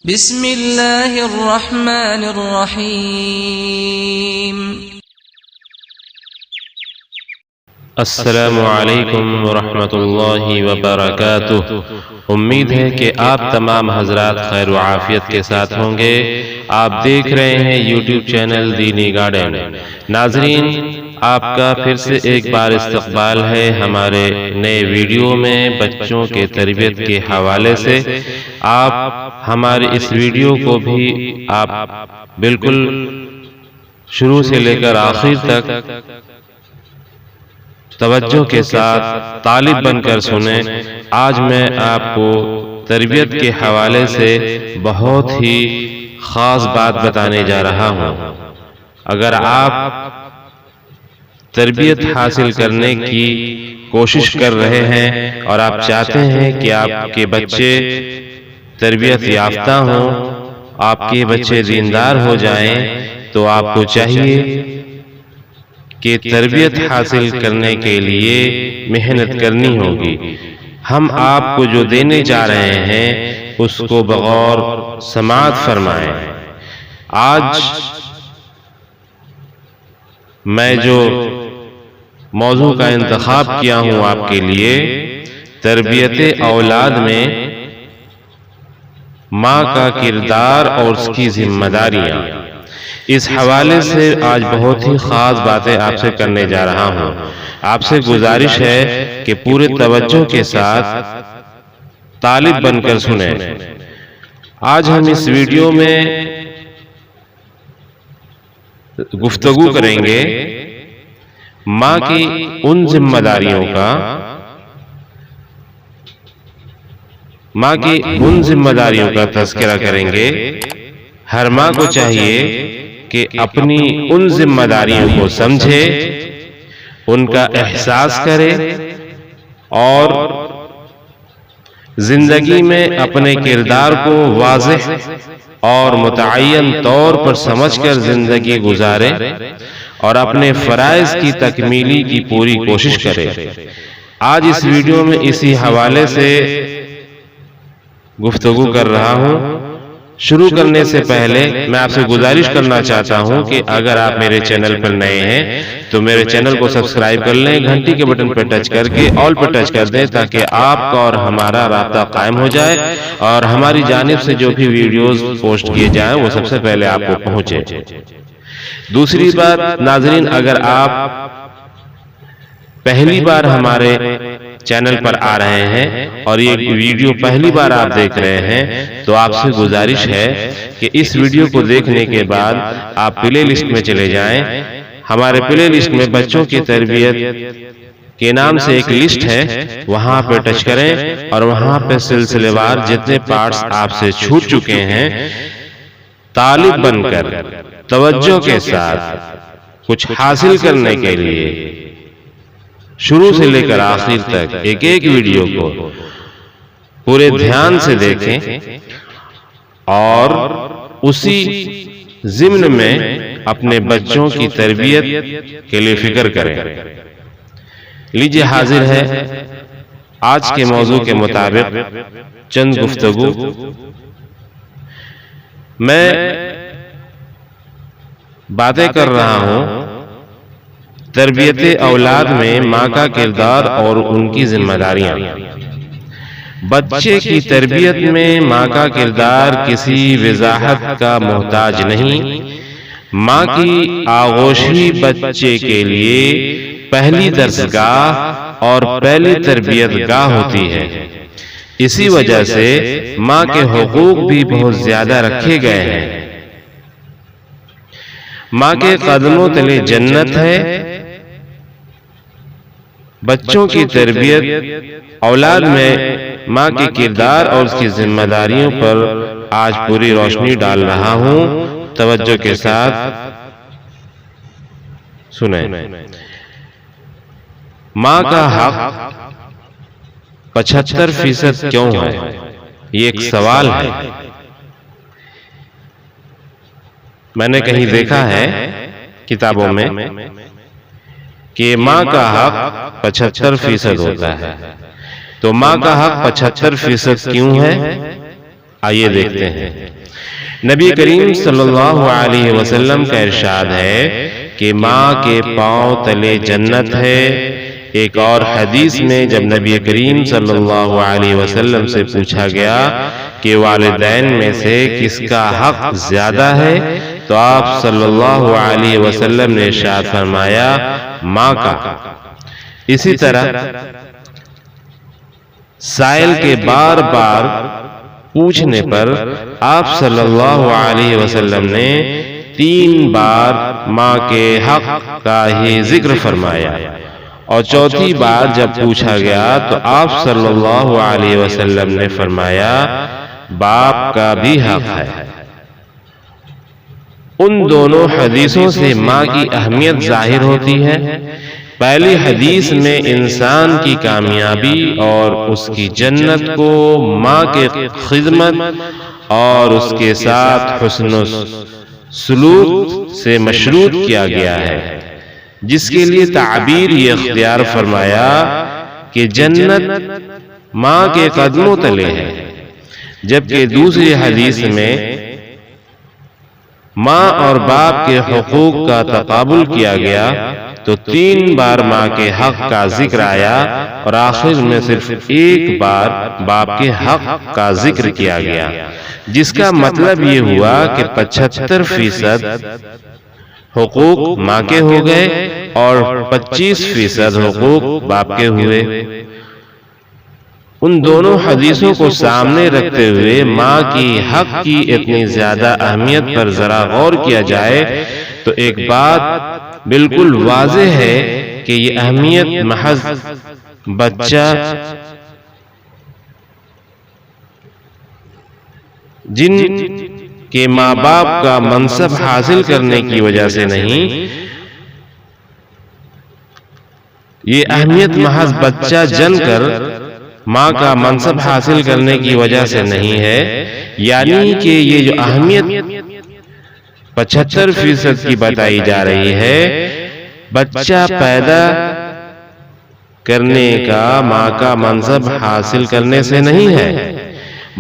بسم اللہ الرحمن الرحیم۔ السلام علیکم ورحمۃ اللہ وبرکاتہ۔ امید ہے کہ آپ تمام حضرات خیر و عافیت کے ساتھ ہوں گے۔ آپ دیکھ رہے ہیں یوٹیوب چینل دینی گارڈن۔ ناظرین، آپ کا پھر سے ایک بار استقبال ہے ہمارے نئے ویڈیو میں بچوں کے تربیت کے حوالے سے۔ آپ ہمارے اس ویڈیو کو بھی آپ بالکل شروع سے لے کر آخر تک توجہ کے ساتھ طالب بن کر سنیں۔ آج میں آپ کو تربیت کے حوالے سے بہت ہی خاص بات بتانے جا رہا ہوں۔ اگر آپ تربیت حاصل کرنے کی کوشش کر رہے ہیں اور آپ چاہتے ہیں کہ آپ کے بچے تربیت یافتہ ہوں، آپ کے بچے دیندار ہو جائیں، تو آپ کو چاہیے کہ تربیت حاصل کرنے کے لیے محنت کرنی ہوگی۔ ہم آپ کو جو دینے جا رہے ہیں اس کو بغور سماعت فرمائیں۔ آج میں جو موضوع کا انتخاب کیا ہوں آپ کے لیے، تربیت اولاد میں ماں کا کردار اور اس کی ذمہ داریاں، اس حوالے سے آج بہت ہی خاص باتیں آپ سے کرنے جا رہا ہوں۔ آپ سے گزارش ہے کہ پورے توجہ کے ساتھ طالب بن کر سنیں۔ آج ہم اس ویڈیو میں گفتگو کریں گے ماں کی ان ذمہ داریوں کا، ماں کی ان ذمہ داریوں کا تذکرہ کریں گے۔ ہر ماں کو چاہیے کہ اپنی ان ذمہ داریوں کو سمجھے، ان کا احساس کرے اور زندگی میں اپنے کردار کو واضح اور متعین طور پر سمجھ کر زندگی گزارے اور اپنے فرائض کی تکمیلی کی پوری کوشش کرے۔ آج اس ویڈیو میں اسی حوالے سے گفتگو کر رہا ہوں۔ شروع کرنے سے پہلے میں آپ سے گزارش کرنا چاہتا ہوں کہ اگر آپ میرے چینل پر نئے ہیں تو میرے چینل کو سبسکرائب کر لیں، گھنٹی کے بٹن پر ٹچ کر کے آل پر ٹچ کر دیں تاکہ آپ کا اور ہمارا رابطہ قائم ہو جائے اور ہماری جانب سے جو بھی ویڈیوز پوسٹ کیے جائیں وہ سب سے پہلے آپ کو پہنچے۔ دوسری بات ناظرین، اگر آپ پہلی بار ہمارے چینل پر آ رہے ہیں اور یہ ویڈیو پہلی بار آپ دیکھ رہے ہیں تو آپ سے گزارش ہے کہ اس ویڈیو کو دیکھنے کے بعد آپ پلے لسٹ میں چلے جائیں۔ ہمارے پلے لسٹ میں بچوں کی تربیت کے نام سے ایک لسٹ ہے، وہاں پہ ٹچ کریں اور وہاں پہ سلسلے وار جتنے پارٹس آپ سے چھوٹ چکے ہیں، طالب بن کر توجہ کے ساتھ کچھ حاصل کرنے کے لیے شروع سے لے کر آخر تک ایک ایک ویڈیو کو پورے دھیان سے دیکھیں اور اسی ضمن میں اپنے بچوں کی تربیت کے لیے فکر کریں۔ لیجیے حاضر ہے آج کے موضوع کے مطابق چند گفتگو۔ میں باتیں کر رہا ہوں تربیت اولاد میں ماں کا کردار اور ان کی ذمہ داریاں۔ بچے کی تربیت میں ماں کا کردار کسی وضاحت کا محتاج نہیں۔ ماں کی آغوشی بچے کے لیے پہلی درسگاہ اور پہلی تربیت گاہ ہوتی ہے۔ اسی وجہ سے ماں کے حقوق بھی بہت زیادہ رکھے گئے ہیں۔ ماں کے قدموں تلے جنت ہے۔ بچوں کی تربیت اولاد میں ماں کے کردار اور اس کی ذمہ داریوں پر آج پوری روشنی ڈال رہا ہوں۔ توجہ کے ساتھ سنیں۔ ماں کا حق 75% کیوں ہے؟ یہ ایک سوال ہے۔ میں نے کہیں دیکھا ہے کتابوں میں کہ ماں کا حق 75% ہوتا ہے، تو ماں کا حق 75% کیوں ہے؟ آئیے دیکھتے ہیں۔ نبی کریم صلی اللہ علیہ وسلم کا ارشاد ہے کہ ماں کے پاؤں تلے جنت ہے۔ ایک اور حدیث میں جب نبی کریم صلی اللہ علیہ وسلم سے پوچھا گیا کہ والدین میں سے کس کا حق زیادہ ہے تو آپ صلی اللہ علیہ وسلم نے ارشاد فرمایا ماں کا۔ اسی طرح سائل کے بار بار پوچھنے پر آپ صلی اللہ علیہ وسلم نے 3 بار ماں کے حق کا ہی ذکر فرمایا، اور چوتھی بار جب پوچھا گیا تو آپ صلی اللہ علیہ وسلم نے فرمایا باپ کا بھی حق ہے۔ ان دونوں حدیثوں سے ماں کی اہمیت ظاہر ہوتی ہے۔ پہلی حدیث میں انسان کی کامیابی اور اس کی جنت کو ماں کے خدمت اور اس کے ساتھ حسن سلوک سے مشروط کیا گیا ہے، جس کے لیے تعبیر یہ اختیار فرمایا کہ جنت ماں کے قدموں تلے ہے، جبکہ دوسری حدیث میں ماں اور باپ کے حقوق کا تقابل کیا گیا تو 3 بار ماں کے حق کا ذکر آیا اور آخر میں صرف 1 بار باپ کے حق کا ذکر کیا گیا، جس کا مطلب یہ ہوا کہ 75% حقوق ماں کے ہو گئے اور 25% حقوق باپ کے ہوئے۔ ان دونوں حدیثوں کو سامنے رکھتے ہوئے ماں کی حق کی اتنی زیادہ اہمیت پر ذرا غور کیا جائے تو ایک بات بالکل واضح ہے کہ یہ اہمیت محض بچہ جن کے ماں باپ کا منصب حاصل کرنے کی وجہ سے نہیں، یہ اہمیت محض بچہ جن کر ماں کا منصب حاصل کرنے کی وجہ سے نہیں ہے، یعنی کہ یہ جو اہمیت 75% کی بتائی جا رہی ہے، بچہ پیدا کرنے کا ماں کا منصب حاصل کرنے سے نہیں ہے،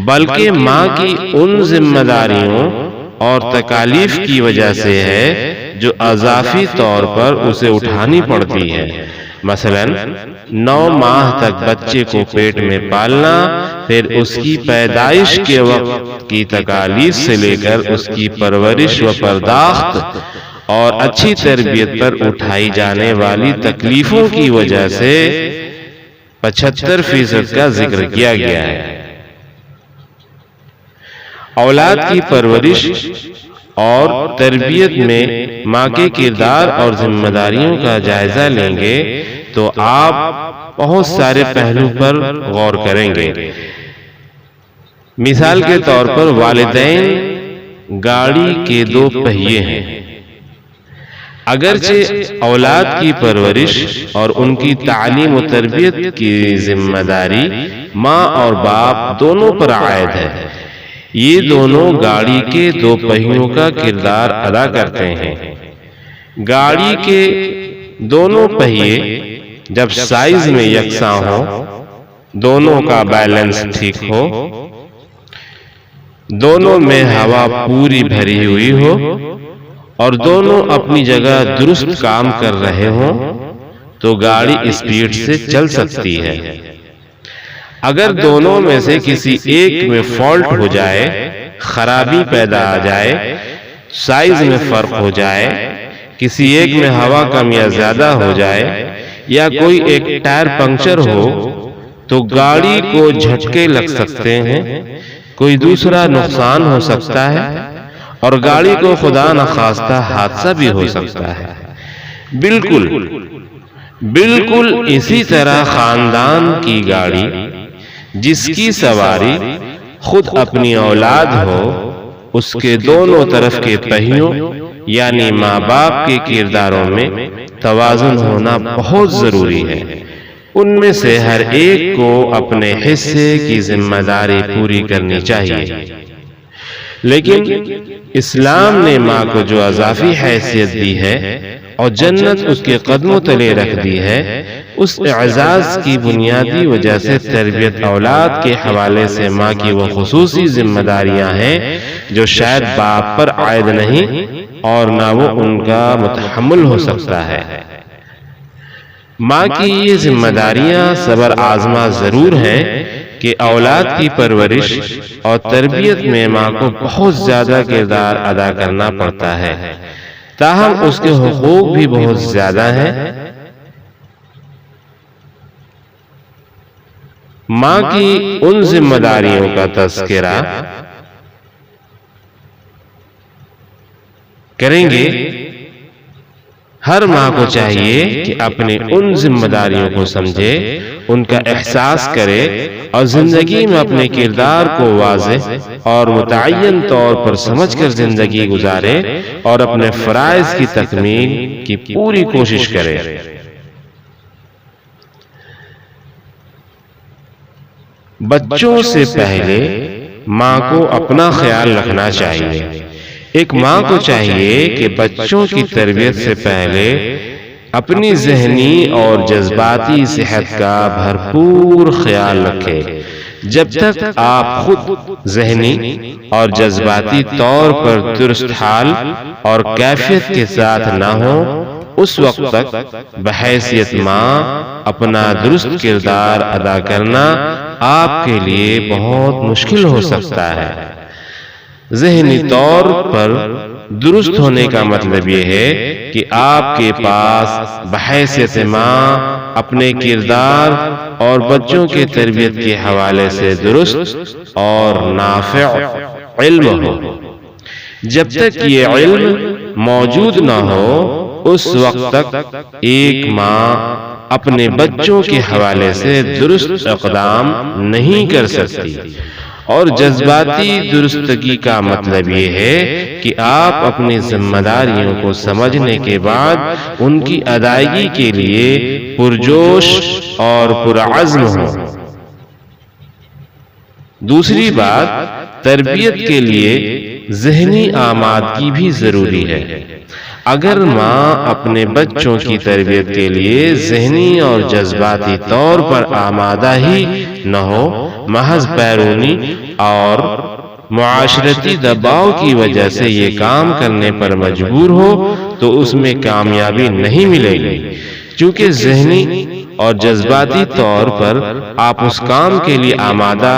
بلکہ ماں کی ان ذمہ داریوں اور تکالیف کی وجہ سے ہے جو اضافی طور پر اسے اٹھانی پڑتی ہے۔ مثلا 9 ماہ تک بچے کو پیٹ میں پالنا، پھر اس کی پیدائش کے وقت کی تکالیف سے لے کر اس کی پرورش و پرداخت اور اچھی تربیت پر اٹھائی جانے والی تکلیفوں کی وجہ سے 75% کا ذکر کیا گیا ہے۔ اولاد کی پرورش اور تربیت میں ماں کے کردار اور ذمہ داریوں کا جائزہ لیں گے تو آپ بہت سارے پہلو پر غور کریں گے۔ مثال کے طور پر والدین گاڑی کے 2 پہیے ہیں۔ اگرچہ اولاد کی پرورش اور ان کی تعلیم و تربیت کی ذمہ داری ماں اور باپ دونوں پر عائد ہے، یہ دونوں گاڑی کے 2 پہیوں کا کردار ادا کرتے ہیں۔ گاڑی کے دونوں پہیے جب سائز میں یکساں ہو، دونوں کا بیلنس ٹھیک ہو، دونوں میں ہوا پوری بھری ہوئی ہو اور دونوں اپنی جگہ درست کام کر رہے ہوں تو گاڑی اسپیڈ سے چل سکتی ہے۔ اگر دونوں میں سے کسی ایک میں فالٹ ہو جائے، خرابی پیدا آ جائے، سائز میں فرق ہو جائے، کسی ایک میں ہوا کم یا زیادہ ہو جائے یا کوئی ایک ٹائر پنکچر ہو تو گاڑی کو جھٹکے لگ سکتے ہیں، کوئی دوسرا نقصان ہو سکتا ہے اور گاڑی کو خدا نخواستہ حادثہ بھی ہو سکتا ہے۔ بالکل اسی طرح خاندان کی گاڑی جس کی سواری خود اپنی اولاد ہو، اس کے دونوں طرف کے پہیوں یعنی ماں باپ کے کرداروں میں توازن ہونا بہت ضروری ہے۔ ان میں سے ہر ایک کو اپنے حصے کی ذمہ داری پوری کرنی چاہیے، لیکن اسلام نے ماں کو جو اضافی حیثیت دی ہے اور جنت اس کے قدموں تلے رکھ دی ہے، اس اعزاز کی بنیادی وجہ سے تربیت اولاد کے حوالے سے ماں کی وہ خصوصی ذمہ داریاں ہیں جو شاید باپ پر عائد نہیں اور نہ وہ ان کا متحمل ہو سکتا ہے۔ ماں کی یہ ذمہ داریاں صبر آزما ضرور ہیں کہ اولاد کی پرورش اور تربیت میں ماں کو بہت زیادہ کردار ادا کرنا پڑتا ہے، تاہم اس کے حقوق بھی بہت زیادہ ہیں۔ ماں کی ان ذمہ داریوں کا تذکرہ کریں گے۔ ہر ماں کو چاہیے کہ اپنی ان ذمہ داریوں کو سمجھے، ان کا احساس کرے اور زندگی میں اپنے کردار کو واضح اور متعین طور پر سمجھ کر زندگی گزارے اور اپنے فرائض کی تکمیل کی پوری کوشش کرے۔ بچوں سے پہلے ماں کو اپنا خیال رکھنا چاہیے۔ ایک ماں کو چاہیے کہ بچوں کی تربیت سے پہلے اپنی ذہنی اور جذباتی صحت کا بھرپور خیال رکھے۔ جب تک آپ خود ذہنی اور جذباتی طور پر درست حال اور کیفیت کے ساتھ نہ ہوں، اس وقت تک بحیثیت ماں اپنا درست کردار ادا کرنا آپ کے لیے بہت مشکل ہو سکتا ہے۔ ذہنی طور پر درست ہونے کا مطلب یہ ہے کہ آپ کے پاس بحیثیت ماں اپنے کردار اور بچوں کے تربیت کے حوالے سے درست اور نافع علم ہو۔ جب تک یہ علم موجود نہ ہو، اس وقت تک ایک ماں اپنے بچوں کے حوالے سے درست اقدام نہیں کر سکتی۔ اور جذباتی درستگی کا مطلب یہ ہے کہ آپ اپنی ذمہ داریوں کو سمجھنے کے بعد ان کی ادائیگی کے لیے پرجوش اور پرعزم ہوں۔ دوسری بات، تربیت کے لیے ذہنی آمادگی بھی ضروری ہے۔ اگر ماں اپنے بچوں کی تربیت کے لیے ذہنی اور جذباتی طور پر آمادہ ہی نہ ہو، محض بیرونی اور معاشرتی دباؤ کی وجہ سے یہ کام کرنے پر مجبور ہو، تو اس میں کامیابی نہیں ملے گی، کیونکہ ذہنی اور جذباتی طور پر آپ اس کام کے لیے آمادہ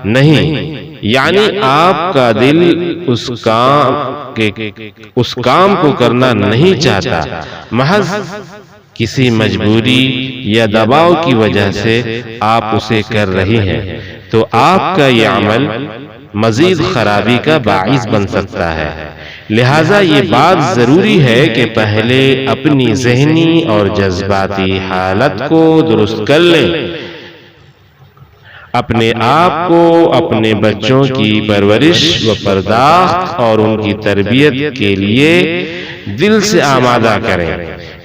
نہیں، یعنی آپ کا دل اس کام کو کرنا نہیں چاہتا، محض کسی مجبوری یا دباؤ کی وجہ سے آپ اسے کر رہی ہیں، تو آپ کا یہ عمل مزید خرابی کا باعث بن سکتا ہے۔ لہٰذا یہ بات ضروری ہے کہ پہلے اپنی ذہنی اور جذباتی حالت کو درست کر لیں، اپنے آپ کو اپنے بچوں کی پرورش و پرداخت اور ان کی تربیت کے لیے دل سے آمادہ کریں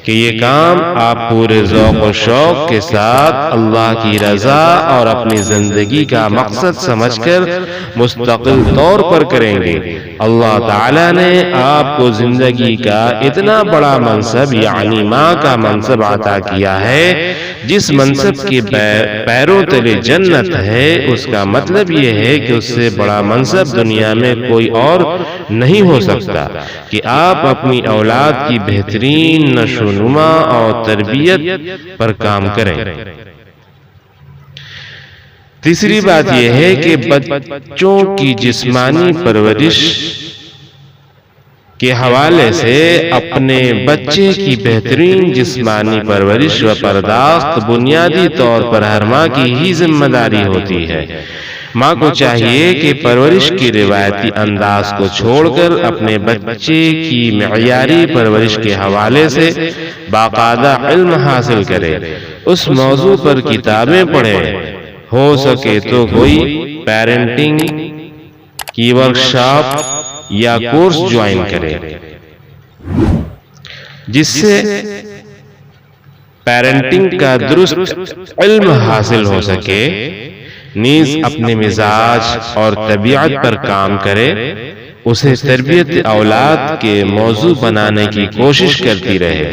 کہ یہ کام آپ پورے ذوق و شوق کے ساتھ اللہ کی رضا اور اپنی زندگی کا مقصد سمجھ کر مستقل طور پر کریں گے۔ اللہ تعالیٰ نے آپ کو زندگی کا اتنا بڑا منصب یعنی ماں کا منصب عطا کیا ہے، جس منصب کے پیروں تلے جنت ہے۔ اس کا مطلب یہ ہے کہ اس سے بڑا منصب دنیا میں کوئی اور نہیں ہو سکتا کہ آپ اپنی اولاد کی بہترین نشو و نما اور تربیت پر کام کریں۔ تیسری بات یہ ہے کہ بچوں کی جسمانی پرورش کے حوالے سے اپنے بچے کی بہترین جسمانی پرورش و پرداخت بنیادی طور پر ہر ماں کی ہی ذمہ داری ہوتی ہے۔ ماں کو چاہیے کہ پرورش کی روایتی انداز کو چھوڑ کر اپنے بچے کی معیاری پرورش کے حوالے سے باقاعدہ علم حاصل کرے، اس موضوع پر کتابیں پڑھے، ہو سکے تو کوئی پیرنٹنگ کی ورکشاپ یا کورس جوائن کرے، جس سے پیرنٹنگ کا درست علم حاصل ہو سکے، نیز اپنے مزاج اور طبیعت پر کام کرے، اسے تربیت اولاد کے موضوع بنانے کی کوشش کرتی رہے۔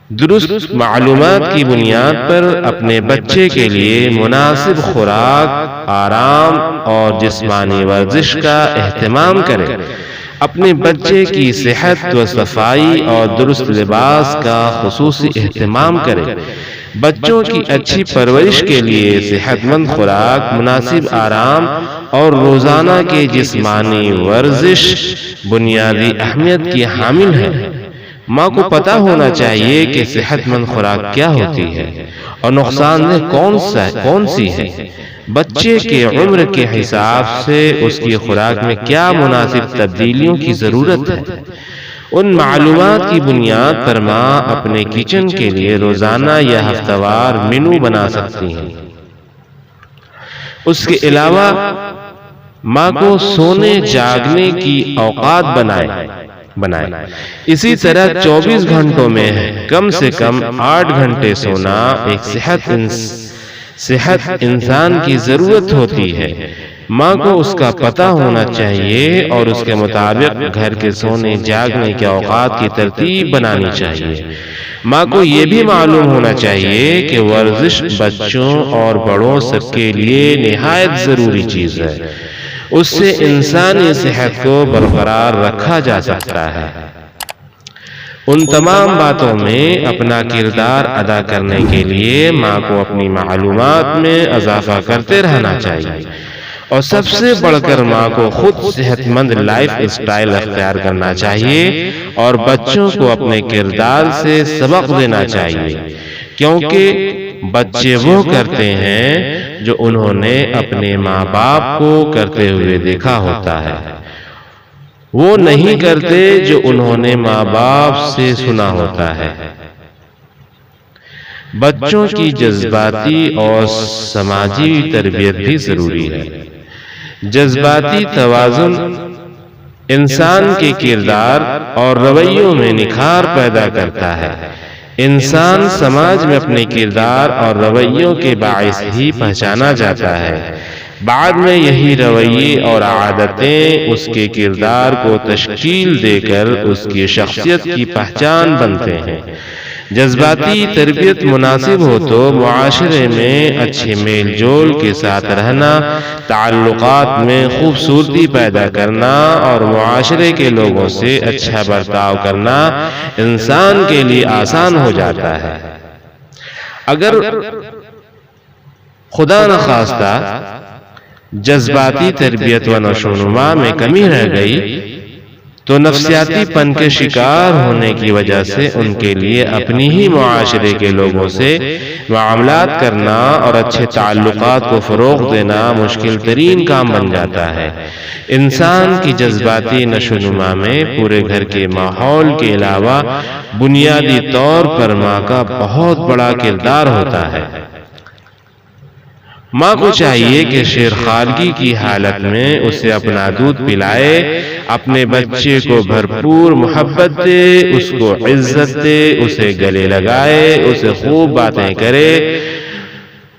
درست معلومات کی بنیاد پر اپنے بچے کے لیے مناسب خوراک، آرام اور جسمانی ورزش کا اہتمام کرے۔ اپنے بچے کی صحت و صفائی اور درست لباس کا خصوصی اہتمام کرے۔ بچوں کی اچھی پرورش کے لیے صحت مند خوراک، مناسب آرام اور روزانہ کی جسمانی ورزش بنیادی اہمیت کی حامل ہے۔ ماں کو پتہ ہونا چاہیے کہ صحت مند خوراک کیا ہوتی ہے اور نقصان دہ کون سی ہے۔ بچے کے عمر کے حساب سے اس کی خوراک میں کیا مناسب تبدیلیوں کی ضرورت ہے، ان معلومات کی بنیاد پر ماں اپنے کچن کے لیے روزانہ یا ہفتہ وار مینو بنا سکتی ہیں۔ اس کے علاوہ ماں کو سونے جاگنے کی اوقات بنائے۔ اسی طرح 24 گھنٹوں میں کم سے کم 8 گھنٹے سونا ایک صحت انسان کی ضرورت ہوتی ہے۔ ماں کو اس کا پتہ ہونا چاہیے اور اس کے مطابق گھر کے سونے جاگنے کے اوقات کی ترتیب بنانی چاہیے۔ ماں کو یہ بھی معلوم ہونا چاہیے کہ ورزش بچوں اور بڑوں سب کے لیے نہایت ضروری چیز ہے۔ اس سے انسانی صحت کو برقرار رکھا جا سکتا ہے۔ ان تمام باتوں میں اپنا کردار ادا کرنے کے لیے ماں کو اپنی معلومات میں اضافہ کرتے رہنا چاہیے، اور سب سے بڑھ کر ماں کو خود صحت مند لائف اسٹائل اختیار کرنا چاہیے اور بچوں کو اپنے کردار سے سبق دینا چاہیے، کیونکہ بچے وہ کرتے ہیں جو انہوں نے اپنے ماں باپ کو کرتے ہوئے دیکھا ہوتا ہے، وہ نہیں کرتے جو انہوں نے ماں باپ سے سنا ہوتا ہے۔ بچوں کی جذباتی اور سماجی تربیت بھی ضروری ہے۔ جذباتی توازن انسان کے کردار اور رویوں میں نکھار پیدا کرتا ہے۔ انسان سماج میں اپنے کردار اور رویوں کے باعث ہی پہچانا جاتا ہے۔ بعد میں یہی رویے اور عادتیں اس کے کردار کو تشکیل دے کر اس کی شخصیت کی پہچان بنتے ہیں۔ جذباتی تربیت مناسب ہو تو معاشرے میں اچھے میل جول کے ساتھ رہنا، تعلقات میں خوبصورتی پیدا کرنا اور معاشرے کے لوگوں سے اچھا برتاؤ کرنا انسان کے لیے آسان ہو جاتا ہے۔ اگر خدا نخواستہ جذباتی تربیت و نشوونما میں کمی رہ گئی تو نفسیاتی پن کے شکار ہونے کی وجہ سے ان کے لیے اپنی ہی معاشرے کے لوگوں سے معاملات کرنا اور اچھے تعلقات کو فروغ دینا مشکل ترین کام بن جاتا ہے۔ انسان کی جذباتی نشوونما میں پورے گھر کے ماحول کے علاوہ بنیادی طور پر ماں کا بہت بڑا کردار ہوتا ہے۔ ماں کو چاہیے کہ شیرخوارگی کی حالت میں اسے اپنا دودھ پلائے، اپنے بچے کو بھرپور محبت دے، اس کو عزت دے، اسے گلے لگائے، اسے خوب باتیں کرے،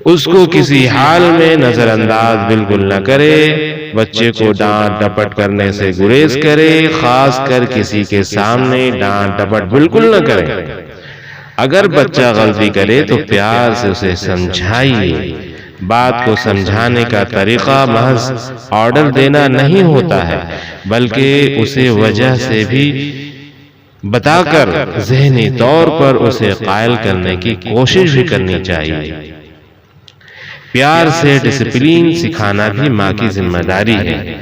اس کو کسی حال میں نظر انداز بالکل نہ کرے، بچے کو ڈانٹ ڈپٹ کرنے سے گریز کرے، خاص کر کسی کے سامنے ڈانٹ ڈپٹ بالکل نہ کرے۔ اگر بچہ غلطی کرے تو پیار سے اسے سمجھائیے۔ بات کو سمجھانے کا طریقہ محض آرڈر دینا نہیں ہوتا ہے، بلکہ اسے وجہ سے بھی بتا کر ذہنی طور پر اسے قائل کرنے کی کوشش بھی کرنی چاہیے۔ پیار سے ڈسپلین سکھانا بھی ماں کی ذمہ داری ہے۔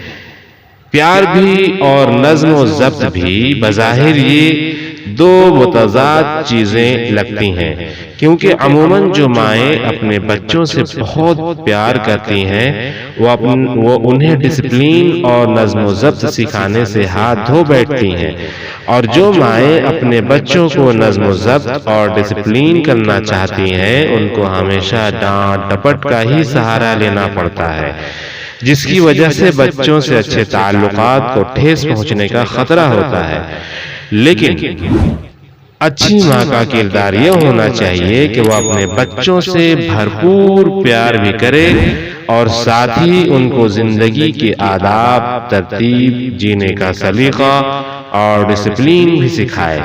پیار بھی اور نظم و ضبط بھی بظاہر یہ دو متضاد چیزیں لگتی ہیں، کیونکہ عموماً جو مائیں اپنے بچوں سے بہت پیار کرتی ہیں وہ انہیں ڈسپلین اور نظم و ضبط سکھانے سے ہاتھ دھو بیٹھتی ہیں، اور جو مائیں اپنے بچوں کو نظم و ضبط اور ڈسپلین کرنا چاہتی ہیں ان کو ہمیشہ ڈانٹ ڈپٹ کا ہی سہارا لینا پڑتا ہے، جس کی وجہ سے بچوں سے اچھے تعلقات کو ٹھیس پہنچنے کا خطرہ ہوتا ہے۔ لیکن اچھی ماں کا کردار یہ ہونا چاہیے کہ وہ اپنے بچوں سے بھرپور پیار بھی کرے اور ساتھ ہی ان کو زندگی کے آداب، ترتیب، جینے کا سلیقہ اور ڈسپلین بھی سکھائے۔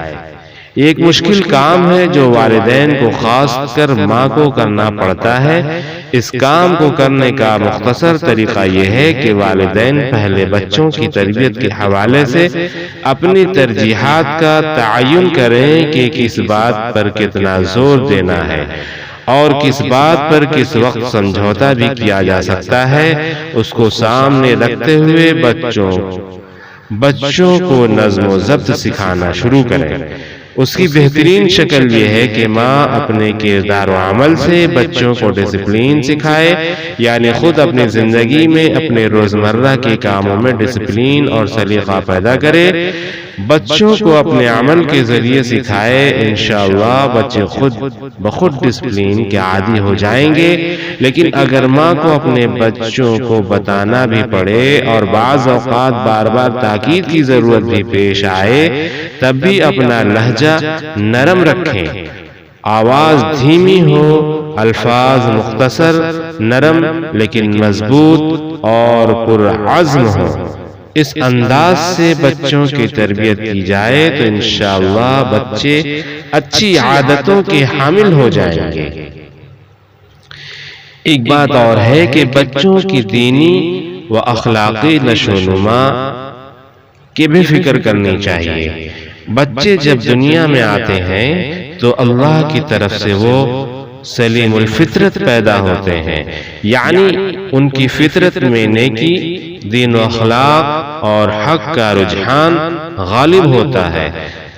یہ ایک مشکل کام ہے جو والدین کو خاص کر ماں کو کرنا پڑتا ہے۔ اس کام کو کرنے کا مختصر طریقہ یہ ہے کہ والدین پہلے بچوں کی تربیت کے حوالے سے اپنی ترجیحات کا تعین کریں کہ کس بات پر کتنا زور دینا ہے اور کس بات پر کس وقت سمجھوتا بھی کیا جا سکتا ہے، اس کو سامنے رکھتے ہوئے بچوں کو نظم و ضبط سکھانا شروع کریں۔ اس کی بہترین شکل یہ ہے کہ ماں اپنے کردار و عمل سے بچوں کو ڈسپلین سکھائے، یعنی خود اپنی زندگی میں اپنے روزمرہ کے کاموں میں ڈسپلین اور سلیقہ پیدا کرے، بچوں کو اپنے عمل کے ذریعے سکھائے۔ انشاءاللہ بچے خود بخود ڈسپلین کے عادی ہو جائیں گے۔ لیکن اگر ماں کو اپنے بچوں کو بتانا بھی پڑے اور بعض اوقات بار بار تاکید کی ضرورت بھی پیش آئے، تب بھی اپنا لہجہ نرم رکھیں، آواز دھیمی ہو، الفاظ مختصر، نرم لیکن مضبوط اور پرعزم ہو۔ اس انداز سے بچوں کی تربیت کی جائے تو انشاءاللہ بچے اچھی عادتوں کے حامل ہو جائیں گے۔ ایک بات اور ہے کہ بچوں کی دینی و اخلاقی نشو و نما کی بھی فکر کرنی چاہیے۔ بچے جب دنیا میں آتے ہیں تو اللہ کی طرف سے وہ سلیم الفطرت پیدا ہوتے ہیں، یعنی ان کی فطرت میں نیکی، دین و اخلاق اور حق کا رجحان غالب ہوتا ہے۔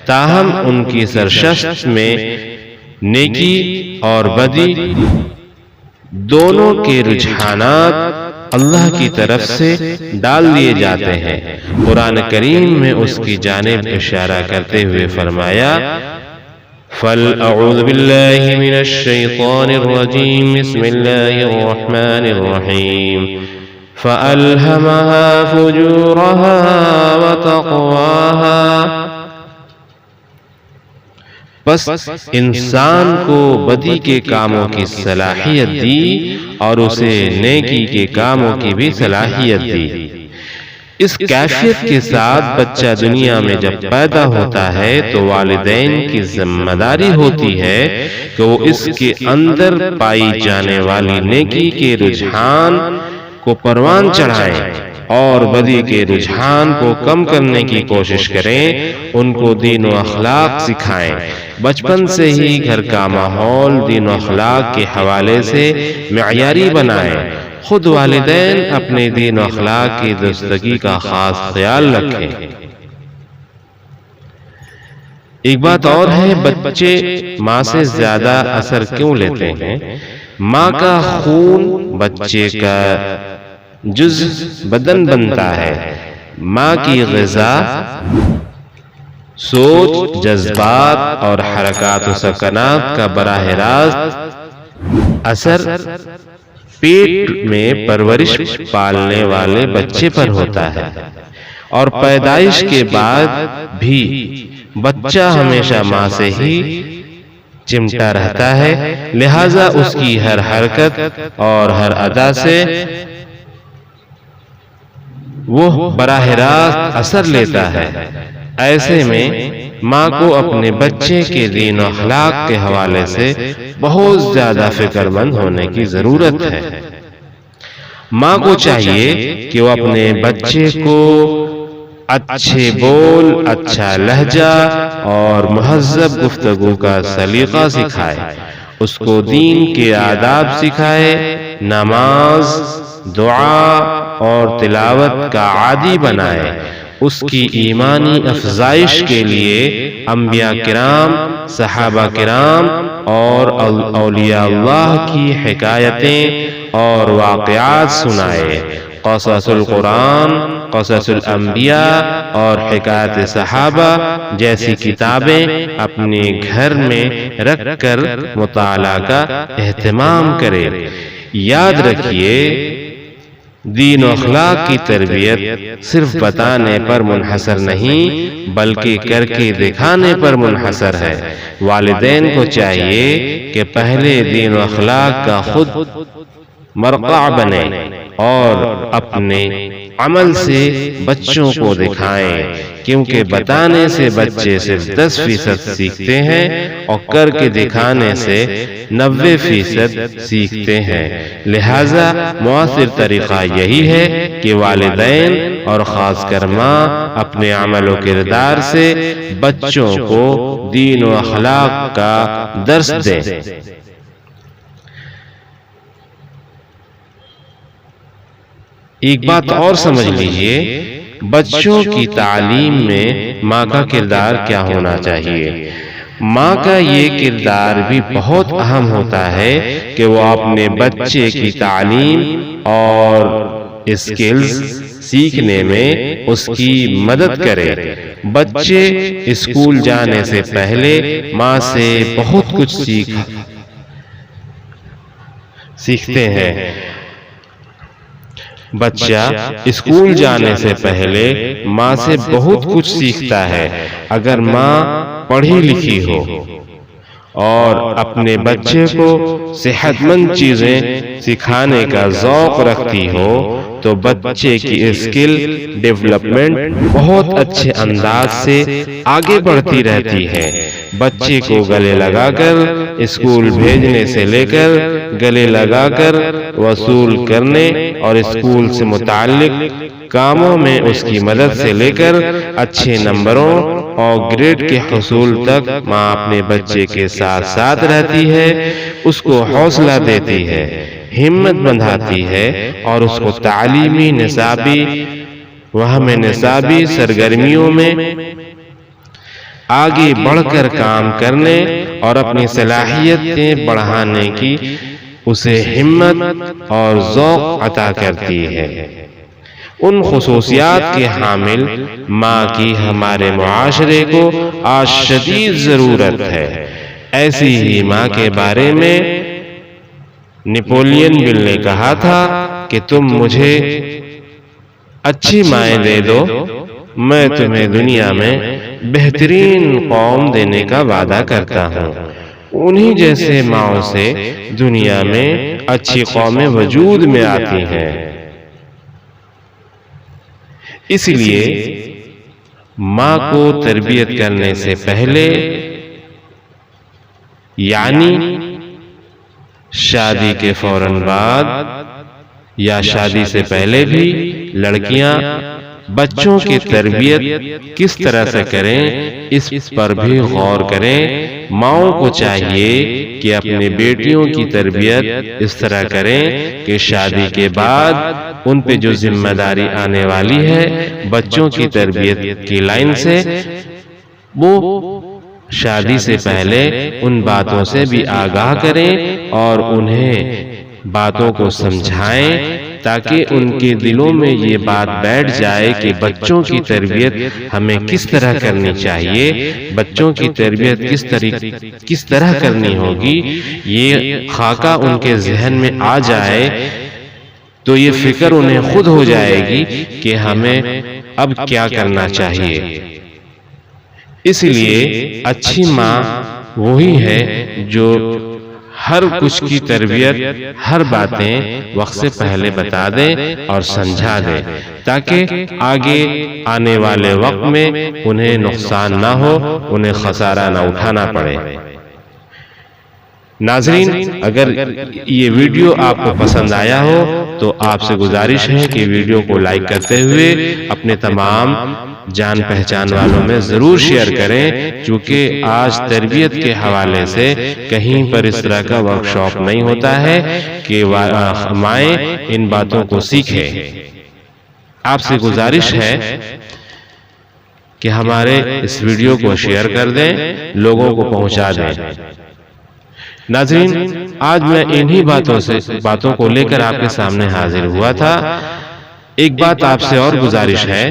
تاہم ان کی سرشت میں نیکی اور بدی دونوں کے رجحانات اللہ کی طرف سے ڈال دیے جاتے ہیں۔ قرآن کریم میں اس کی جانب اشارہ کرتے ہوئے فرمایا، فَأَعُوذُ بِاللَّهِ مِنَ الشَّيْطَانِ الرَّجِيمِ بِسْمِ اللَّهِ الرَّحْمَنِ الرَّحِيمِ فَأَلْهَمَهَا فُجُورَهَا وَتَقْوَاهَا۔ بس انسان کو بدی کے کاموں کی صلاحیت دی اور اسے نیکی کے کاموں کی بھی صلاحیت دی۔ اس کیفیت کے ساتھ بچہ دنیا میں جب پیدا ہوتا ہے تو والدین کی ذمہ داری ہوتی ہے کہ وہ اس کے اندر پائی جانے والی نیکی کے رجحان کو پروان چڑھائیں اور بدی کے رجحان کو کم کرنے کی کوشش کریں، ان کو دین و اخلاق سکھائیں۔ بچپن سے ہی گھر کا ماحول دین و اخلاق کے حوالے سے معیاری بنائیں۔ خود والدین اپنے دین و اخلاق کی درستگی کا خاص خیال رکھیں۔ ایک بات اور ہے، بچے ماں سے زیادہ اثر کیوں لیتے ہیں؟ ماں کا خون بچے کا جز بدن بنتا ہے۔ ماں کی غذا، سوچ، جذبات اور حرکات و سکنات کا براہ راست اثر پیٹ میں پرورش پالنے والے بچے پر ہوتا ہے، اور پیدائش کے بعد بھی بچہ ہمیشہ ماں سے ہی چمٹا رہتا ہے، لہذا اس کی ہر حرکت اور ہر ادا سے وہ براہ راست اثر لیتا ہے۔ ایسے میں ماں کو اپنے بچے کے دین و اخلاق کے حوالے سے بہت زیادہ فکر مند ہونے کی ضرورت ہے۔ ماں کو چاہیے کہ وہ اپنے بچے کو اچھے بول، اچھا لہجہ اور مہذب گفتگو کا سلیقہ سکھائے، اس کو دین کے آداب سکھائے، نماز، دعا اور تلاوت کا عادی بنائے۔ اس کی ایمانی افزائش کے لیے انبیاء کرام، صحابہ کرام اور اولیاء اللہ کی حکایتیں اور واقعات سنائے۔ قصص القرآن، قصص الانبیاء اور حکایت صحابہ جیسی کتابیں اپنے گھر میں رکھ کر مطالعہ کا اہتمام کرے۔ یاد رکھیے، دین و اخلاق کی تربیت صرف بتانے پر منحصر نہیں بلکہ کر کے دکھانے پر منحصر ہے۔ والدین کو چاہیے کہ پہلے دین و اخلاق کا خود مرقع بنے اور اپنے عمل سے بچوں کو دکھائیں، کیونکہ بتانے سے بچے صرف 10% سیکھتے ہیں اور کر کے دکھانے سے 90% سیکھتے ہیں۔ لہٰذا مؤثر طریقہ یہی ہے کہ والدین اور خاص کر ماں اپنے عمل و کردار سے بچوں کو دین و اخلاق کا درس دیں۔ ایک بات اور سمجھ لیجئے، بچوں کی تعلیم میں ماں کا کردار کیا ہونا چاہیے۔ ماں کا یہ کردار بھی بہت اہم ہوتا ہے کہ وہ اپنے بچے کی تعلیم اور اسکلز سیکھنے میں اس کی مدد کرے۔ بچے اسکول جانے سے پہلے ماں سے بہت کچھ سیکھتے ہیں۔ بچہ اسکول جانے سے پہلے ماں سے بہت کچھ سیکھتا ہے۔ اگر ماں پڑھی لکھی ہو اور اپنے بچے کو صحت مند چیزیں سکھانے کا ذوق رکھتی ہو تو بچے کی اسکل ڈیولپمنٹ بہت اچھے انداز سے آگے بڑھتی رہتی ہے۔ بچے کو گلے لگا کر اسکول بھیجنے سے لے کر گلے لگا کر وصول کرنے اور اسکول سے متعلق کاموں میں اس کی مدد سے لے کر اچھے نمبروں اور گریڈ کے حصول تک ماں اپنے بچے کے ساتھ ساتھ رہتی ہے، اس کو حوصلہ دیتی ہے، ہمت بندھاتی ہے اور اس کو تعلیمی نصابی سرگرمیوں میں آگے بڑھ کر کام کرنے اور اپنی صلاحیتیں بڑھانے کی اسے ہمت اور ذوق عطا کرتی ہے۔ ان خصوصیات کے حامل ماں کی ہمارے معاشرے کو آج شدید ضرورت ہے۔ ایسی ہی ماں کے بارے میں نیپولین ہل نے کہا تھا کہ تم مجھے اچھی مائیں دے دو، میں تمہیں دنیا میں بہترین قوم دینے کا وعدہ کرتا ہوں۔ انہی جیسے ماؤں سے دنیا میں اچھی قومیں وجود میں آتی ہیں۔ اس لیے ماں کو تربیت کرنے سے پہلے یعنی شادی کے فوراً بعد یا شادی سے پہلے بھی لڑکیاں بچوں کی تربیت کس طرح سے کریں اس پر بھی غور کریں۔ ماؤں کو چاہیے کہ اپنی بیٹیوں کی تربیت اس طرح کریں کہ شادی کے بعد ان پہ جو ذمہ داری آنے والی ہے بچوں کی تربیت کی لائن سے، وہ شادی سے پہلے ان باتوں سے بھی آگاہ کریں اور انہیں باتوں کو سمجھائیں تاکہ ان کے دلوں میں یہ بات بیٹھ جائے کہ بچوں کی تربیت ہمیں کس طرح کرنی چاہیے، بچوں کی تربیت کس طرح کرنی ہوگی۔ یہ خاکہ ان کے ذہن میں آ جائے تو یہ فکر انہیں خود ہو جائے گی کہ ہمیں اب کیا کرنا چاہیے۔ اس لیے اچھی ماں وہی ہے جو ہر کچھ کی تربیت، ہر باتیں وقت سے پہلے بتا دے اور سمجھا دے تاکہ آگے آنے والے وقت میں انہیں نقصان نہ ہو، انہیں خسارہ نہ اٹھانا پڑے۔ ناظرین، اگر یہ ویڈیو آپ کو پسند آیا ہو تو آپ سے گزارش ہے کہ ویڈیو کو لائک کرتے ہوئے اپنے تمام جان پہچان والوں میں ضرور شیئر کریں، چونکہ آج تربیت کے حوالے سے کہیں پر اس طرح کا ورکشاپ نہیں ہوتا ہے کہ مائیں ان باتوں کو سیکھیں۔ آپ سے گزارش ہے کہ ہمارے اس ویڈیو کو شیئر کر دیں، لوگوں کو پہنچا دیں۔ ناظرین، آج میں انہی باتوں کو لے کر آپ کے سامنے حاضر ہوا تھا۔ ایک بات آپ سے اور گزارش ہے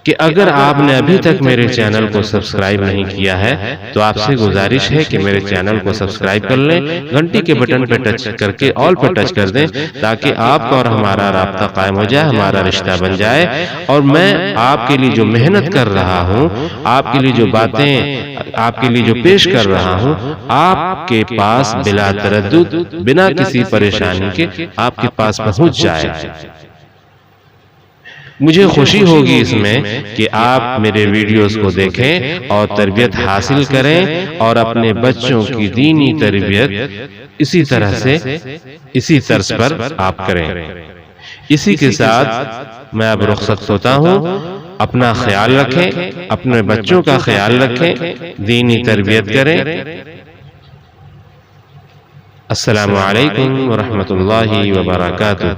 کہ اگر آپ نے ابھی تک میرے چینل کو سبسکرائب نہیں کیا ہے تو آپ سے گزارش ہے کہ میرے چینل کو سبسکرائب کر لیں، گھنٹی کے بٹن پہ ٹچ کر کے آل پہ ٹچ کر دیں تاکہ آپ کا اور ہمارا رابطہ قائم ہو جائے، ہمارا رشتہ بن جائے، اور میں آپ کے لیے جو محنت کر رہا ہوں، آپ کے لیے جو باتیں آپ کے لیے جو پیش کر رہا ہوں، آپ کے پاس بلا تردد، بنا کسی پریشانی کے آپ کے پاس پہنچ جائے۔ مجھے خوشی ہوگی اس میں کہ آپ میرے ویڈیوز کو دیکھیں اور تربیت حاصل کریں اور اپنے بچوں کی دینی تربیت اسی طرح سے اسی طرز پر آپ کریں۔ اسی کے ساتھ میں اب رخصت ہوتا ہوں۔ اپنا خیال رکھیں، اپنے بچوں کا خیال رکھیں، دینی تربیت کریں۔ السلام علیکم ورحمۃ اللہ وبرکاتہ۔